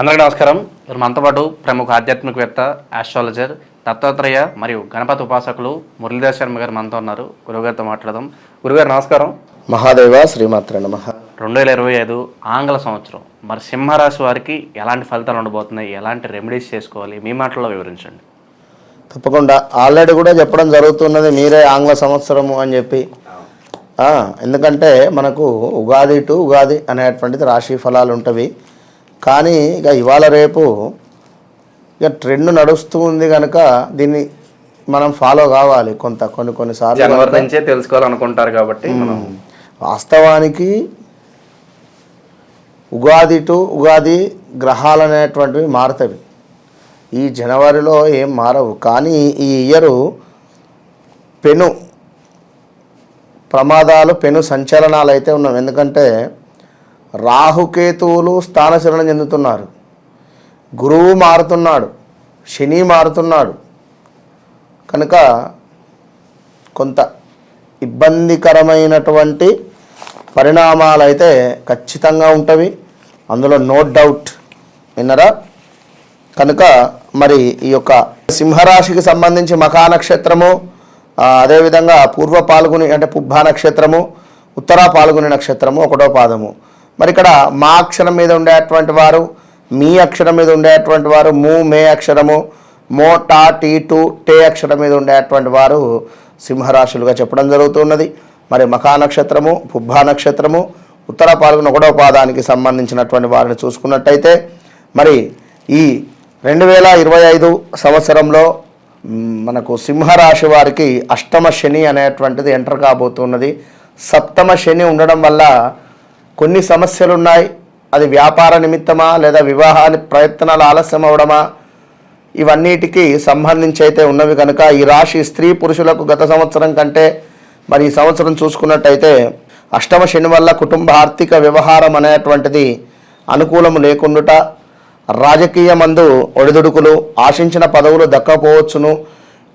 అందరికీ నమస్కారం. మనతో పాటు ప్రముఖ ఆధ్యాత్మికవేత్త, ఆస్ట్రాలజర్, దత్తాత్రేయ మరియు గణపతి ఉపాసకులు మురళీధర్ శర్మ గారు మనతో ఉన్నారు. గురువుగారితో మాట్లాడదాం. గురుగారు నమస్కారం. మహాదేవ శ్రీమాత్రే నమః. 2025 ఆంగ్ల సంవత్సరం మరి సింహరాశి వారికి ఎలాంటి ఫలితాలు ఉండబోతున్నాయి, ఎలాంటి రెమెడీస్ చేసుకోవాలి, మీ మాటల్లో వివరించండి. తప్పకుండా ఆల్రెడీ కూడా చెప్పడం జరుగుతున్నది మీరే ఆంగ్ల సంవత్సరము అని చెప్పి. ఎందుకంటే మనకు ఉగాది టు ఉగాది అనేటువంటిది రాశి ఫలాలు ఉంటవి. కానీ ఇక ఇవాళ రేపు ఇక ట్రెండ్ నడుస్తూ ఉంది కనుక దీన్ని మనం ఫాలో కావాలి. కొన్నిసార్లు జనవరి నుంచే తెలుసుకోవాలనుకుంటారు కాబట్టి వాస్తవానికి ఉగాది టు ఉగాది గ్రహాలు అనేటువంటివి మారుతాయి. ఈ జనవరిలో ఏం మారవు. కానీ ఈ ఇయరు పెను ప్రమాదాలు, పెను సంచలనాలు అయితే ఉన్నాం. ఎందుకంటే రాహుకేతువులు స్థానచలనం చెందుతున్నారు, గురువు మారుతున్నాడు, శని మారుతున్నాడు. కనుక కొంత ఇబ్బందికరమైనటువంటి పరిణామాలు అయితే ఖచ్చితంగా ఉంటవి, అందులో నో డౌట్. విన్నరా? కనుక మరి ఈ యొక్క సింహరాశికి సంబంధించి మఖా నక్షత్రము, అదేవిధంగా పూర్వ పాల్గొని అంటే పుబ్బా నక్షత్రము, ఉత్తరా పాల్గొని నక్షత్రము, 1వ పాదము. మరి ఇక్కడ మా అక్షరం మీద ఉండేటువంటి వారు, మీ అక్షరం మీద ఉండేటువంటి వారు, మే అక్షరము, మో టా టీ టు టే అక్షరం మీద ఉండేటువంటి వారు సింహరాశులుగా చెప్పడం జరుగుతున్నది. మరి మఖా నక్షత్రము, పుబ్బా నక్షత్రము, ఉత్తర పాల్గొని 1వ పాదానికి సంబంధించినటువంటి వారిని చూసుకున్నట్టయితే మరి ఈ 2025 సంవత్సరంలో మనకు సింహరాశి వారికి అష్టమ శని అనేటువంటిది ఎంటర్ కాబోతున్నది. సప్తమ శని ఉండడం వల్ల కొన్ని సమస్యలు ఉన్నాయి. అది వ్యాపార నిమిత్తమా లేదా వివాహానికి ప్రయత్నాలు ఆలస్యం అవడమా, ఇవన్నిటికీ సంబంధించి అయితే ఉన్నవి. కనుక ఈ రాశి స్త్రీ పురుషులకు గత సంవత్సరం కంటే మరి ఈ సంవత్సరం చూసుకున్నట్టయితే అష్టమ శని వల్ల కుటుంబ ఆర్థిక వ్యవహారం అనేటువంటిది అనుకూలము లేకుండుట, రాజకీయమందు ఒడిదుడుకులు, ఆశించిన పదవులు దక్కపోవచ్చును,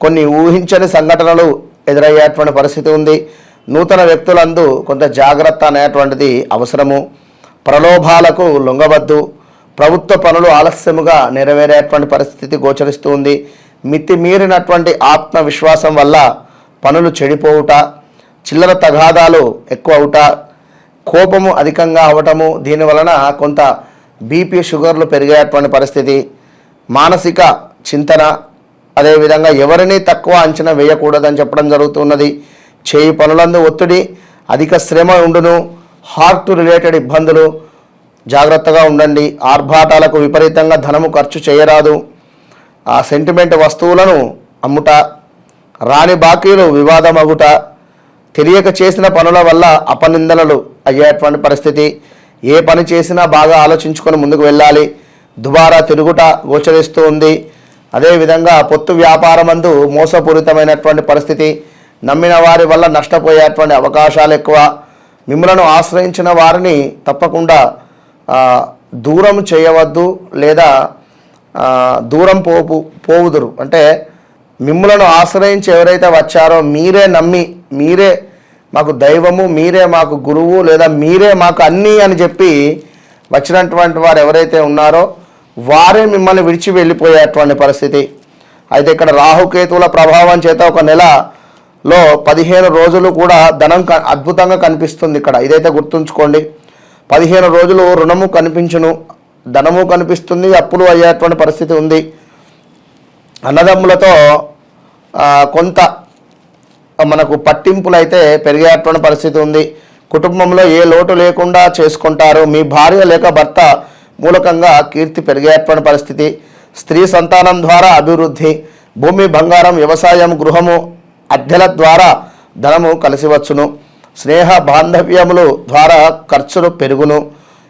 కొన్ని ఊహించని సంఘటనలు ఎదురయ్యేటువంటి పరిస్థితి ఉంది. నూతన వ్యక్తులందు కొంత జాగ్రత్త అనేటువంటిది అవసరము. ప్రలోభాలకు లొంగవద్దు. ప్రభుత్వ పనులు ఆలస్యముగా నెరవేరేటువంటి పరిస్థితి గోచరిస్తూ ఉంది. మితిమీరినటువంటి ఆత్మవిశ్వాసం వల్ల పనులు చెడిపోవుట, చిల్లర తగాదాలు ఎక్కువ అవుట, కోపము అధికంగా అవటము, దీనివలన కొంత బీపీ షుగర్లు పెరిగేటువంటి పరిస్థితి, మానసిక చింతన, అదేవిధంగా ఎవరిని తక్కువ అంచనా వేయకూడదని చెప్పడం జరుగుతున్నది. చేయి పనులందు ఒత్తిడి, అధిక శ్రమ ఉండును, హార్ట్ రిలేటెడ్ ఇబ్బందులు, జాగ్రత్తగా ఉండండి. ఆర్భాటాలకు విపరీతంగా ధనము ఖర్చు చేయరాదు. ఆ సెంటిమెంట్ వస్తువులను అమ్ముట, రాని బాకీలు వివాదమగుట, తెలియక చేసిన పనుల వల్ల అపనిందనలు అయ్యేటువంటి పరిస్థితి. ఏ పని చేసినా బాగా ఆలోచించుకొని ముందుకు వెళ్ళాలి. దుబారా తిరుగుట గోచరిస్తూ ఉంది. అదేవిధంగా పొత్తు వ్యాపారమందు మోసపూరితమైనటువంటి పరిస్థితి, నమ్మిన వారి వల్ల నష్టపోయేటువంటి అవకాశాలు ఎక్కువ. మిమ్మలను ఆశ్రయించిన వారిని తప్పకుండా దూరం చేయవద్దు, లేదా దూరం పోవుదురు. అంటే మిమ్మలను ఆశ్రయించి ఎవరైతే వచ్చారో మీరే నమ్మి, మీరే మాకు దైవము, మీరే మాకు గురువు, లేదా మీరే మాకు అన్నీ అని చెప్పి వచ్చినటువంటి వారు ఎవరైతే ఉన్నారో వారే మిమ్మల్ని విడిచి వెళ్ళిపోయేటువంటి పరిస్థితి. అయితే ఇక్కడ రాహుకేతువుల ప్రభావం చేత ఒక నెలలో 15 రోజులు కూడా ధనం అద్భుతంగా కనిపిస్తుంది. ఇక్కడ ఇదైతే గుర్తుంచుకోండి. 15 రోజులు రుణము కనిపించును, ధనము కనిపిస్తుంది, అప్పులు అయ్యేటువంటి పరిస్థితి ఉంది. అన్నదమ్ములతో కొంత మనకు పట్టింపులు అయితే పెరిగేటువంటి పరిస్థితి ఉంది. కుటుంబంలో ఏ లోటు లేకుండా చేసుకుంటారు. మీ భార్య లేక భర్త మూలకంగా కీర్తి పెరిగేటువంటి పరిస్థితి. స్త్రీ సంతానం ద్వారా అభివృద్ధి, భూమి బంగారం, వ్యవసాయం, గృహము, అద్దెల ద్వారా ధనము కలిసివచ్చును. స్నేహ బాంధవ్యములు ద్వారా ఖర్చులు పెరుగును.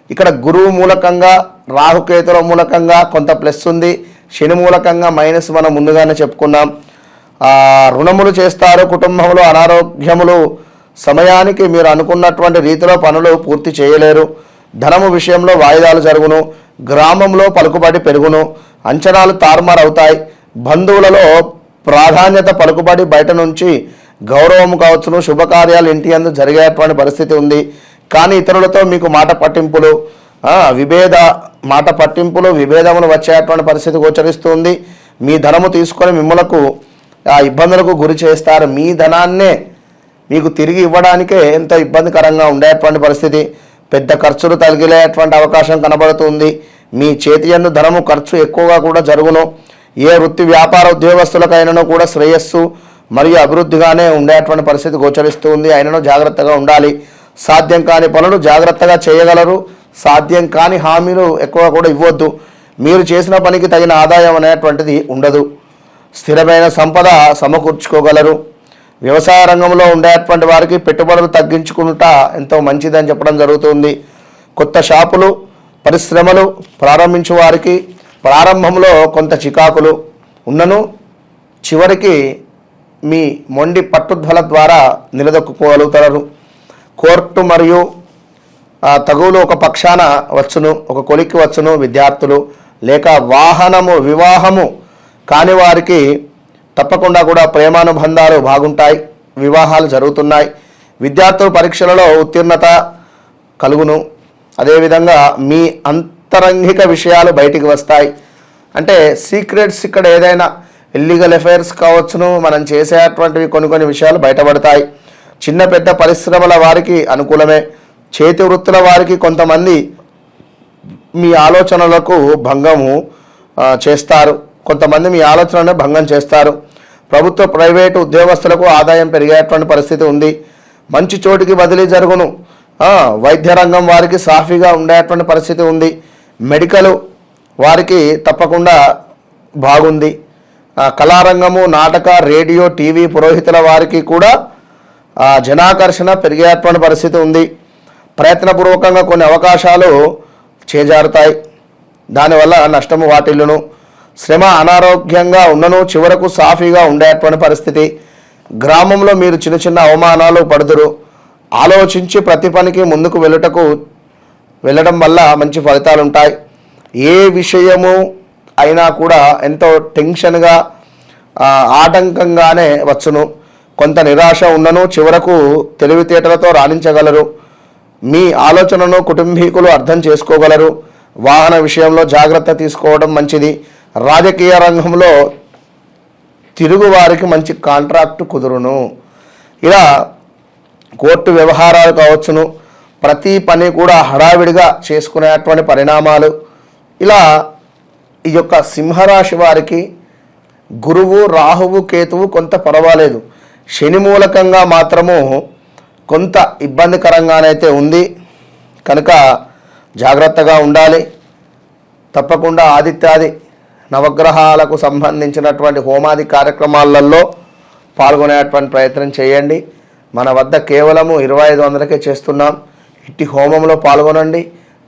ఇక్కడ గురువు మూలకంగా, రాహుకేతుల మూలకంగా కొంత ప్లస్ ఉంది, శని మూలకంగా మైనస్ మనం ముందుగానే చెప్పుకున్నాం. రుణములు చేస్తారు. కుటుంబంలో అనారోగ్యములు, సమయానికి మీరు అనుకున్నటువంటి రీతిలో పనులు పూర్తి చేయలేరు. ధనము విషయంలో వాయిదాలు జరుగును. గ్రామంలో పలుకుబడి పెరుగును. అంచనాలు తారుమారవుతాయి. బంధువులలో ప్రాధాన్యత, పలుకుబడి, బయట నుంచి గౌరవం కావచ్చును. శుభకార్యాలు ఇంటి యందు జరిగేటువంటి పరిస్థితి ఉంది. కానీ ఇతరులతో మీకు మాట పట్టింపులు, విభేద మాట పట్టింపులు విభేదములు వచ్చేటువంటి పరిస్థితి గోచరిస్తుంది. మీ ధనము తీసుకొని మిమ్మలకు ఆ ఇబ్బందులకు గురి చేస్తారు. మీ ధనాన్నే మీకు తిరిగి ఇవ్వడానికే ఎంతో ఇబ్బందికరంగా ఉండేటువంటి పరిస్థితి. పెద్ద ఖర్చులు తగిలేటువంటి అవకాశం కనబడుతుంది. మీ చేతి యందు ధనము ఖర్చు ఎక్కువగా కూడా జరుగును. ఏ వృత్తి వ్యాపార ఉద్యోగస్తులకైనాను కూడా శ్రేయస్సు మరియు అభివృద్ధిగానే ఉండేటువంటి పరిస్థితి గోచరిస్తుంది. అయినను జాగ్రత్తగా ఉండాలి. సాధ్యం కాని పనులు జాగ్రత్తగా చేయగలరు. సాధ్యం కాని హామీలు ఎక్కువ కూడా ఇవ్వద్దు. మీరు చేసిన పనికి తగిన ఆదాయం అనేటువంటిది ఉండదు. స్థిరమైన సంపద సమకూర్చుకోగలరు. వ్యవసాయ రంగంలో ఉండేటువంటి వారికి పెట్టుబడులు తగ్గించుకుంటా ఎంతో మంచిదని చెప్పడం జరుగుతుంది. కొత్త షాపులు పరిశ్రమలు ప్రారంభించే వారికి ప్రారంభంలో కొంత చికాకులు ఉన్నను చివరికి మీ మొండి పట్టుదల ద్వారా నిలదొక్కుకోగలుగుతారు. కోర్టు మరియు తగువులు ఒక పక్షాన వచ్చును, ఒక కొలిక్కి వచ్చును. విద్యార్థులు లేక వివాహము కాని వారికి తప్పకుండా కూడా ప్రేమానుబంధాలు బాగుంటాయి. వివాహాలు జరుగుతున్నాయి. విద్యార్థులు పరీక్షలలో ఉత్తీర్ణత కలుగును. అదేవిధంగా మీ అంతరంగిక విషయాలు బయటికి వస్తాయి. అంటే సీక్రెట్స్ ఇక్కడ ఏదైనా ఇల్లీగల్ అఫైర్స్ కావచ్చును, మనం చేసేటువంటివి కొన్ని విషయాలు బయటపడతాయి. చిన్న పెద్ద పరిశ్రమల వారికి అనుకూలమే. చేతి వృత్తుల వారికి కొంతమంది మీ ఆలోచనలకు భంగము చేస్తారు. కొంతమంది మీ ఆలోచనలను భంగం చేస్తారు. ప్రభుత్వ ప్రైవేటు ఉద్యోగస్తులకు ఆదాయం పెరిగేటువంటి పరిస్థితి ఉంది. మంచి చోటికి బదిలీ జరుగును. వైద్య రంగం వారికి సాఫీగా ఉండేటువంటి పరిస్థితి ఉంది. మెడికల్ వారికి తప్పకుండా బాగుంది. కళారంగము నాటక రేడియో టీవీ పురోహితుల వారికి కూడా జనాకర్షణ పెరిగేటువంటి పరిస్థితి ఉంది. ప్రయత్నపూర్వకంగా కొన్ని అవకాశాలు చేజారుతాయి. దానివల్ల నష్టము వాటిల్లును. శ్రమ అనారోగ్యంగా ఉన్నను చివరకు సాఫీగా ఉండేటువంటి పరిస్థితి. గ్రామంలో మీరు చిన్న చిన్న అవమానాలు పడుదురు. ఆలోచించి ప్రతి పనికి ముందుకు వెళ్ళడం వల్ల మంచి ఫలితాలు ఉంటాయి. ఏ విషయము అయినా కూడా ఎంతో టెన్షన్గా ఆటంకంగానే వచ్చును. కొంత నిరాశ ఉన్నను చివరకు తెలివితేటలతో రాణించగలరు. మీ ఆలోచనను కుటుంబీకులు అర్థం చేసుకోగలరు. వాహన విషయంలో జాగ్రత్త తీసుకోవడం మంచిది. రాజకీయ రంగంలో తిరుగు వారికి మంచి కాంట్రాక్టు కుదురును. ఇలా కోర్టు వ్యవహారాలు కావచ్చును. ప్రతి పని కూడా హడావిడిగా చేసుకునేటువంటి పరిణామాలు. ఇలా ఈ యొక్క సింహరాశి వారికి గురువు రాహువు కేతువు కొంత పర్వాలేదు. శని మూలకంగా మాత్రము కొంత ఇబ్బందికరంగానైతే ఉంది. కనుక జాగ్రత్తగా ఉండాలి. తప్పకుండా ఆదిత్యాది నవగ్రహాలకు సంబంధించినటువంటి హోమాది కార్యక్రమాలలో పాల్గొనేటువంటి ప్రయత్నం చేయండి. మన వద్ద కేవలము 2500కే చేస్తున్నాం. ఇట్టి హోమంలో పాల్గొనండి.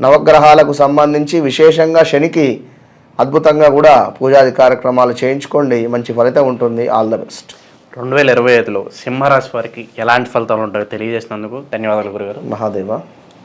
నవగ్రహాలకు సంబంధించి విశేషంగా శనికి అద్భుతంగా కూడా పూజాది కార్యక్రమాలు చేయించుకోండి. మంచి ఫలితం ఉంటుంది. All the best. 2025లో సింహరాశి వారికి ఎలాంటి ఫలితాలు ఉంటాయో తెలియజేసినందుకు ధన్యవాదాలు గురుగారు. మహాదేవ.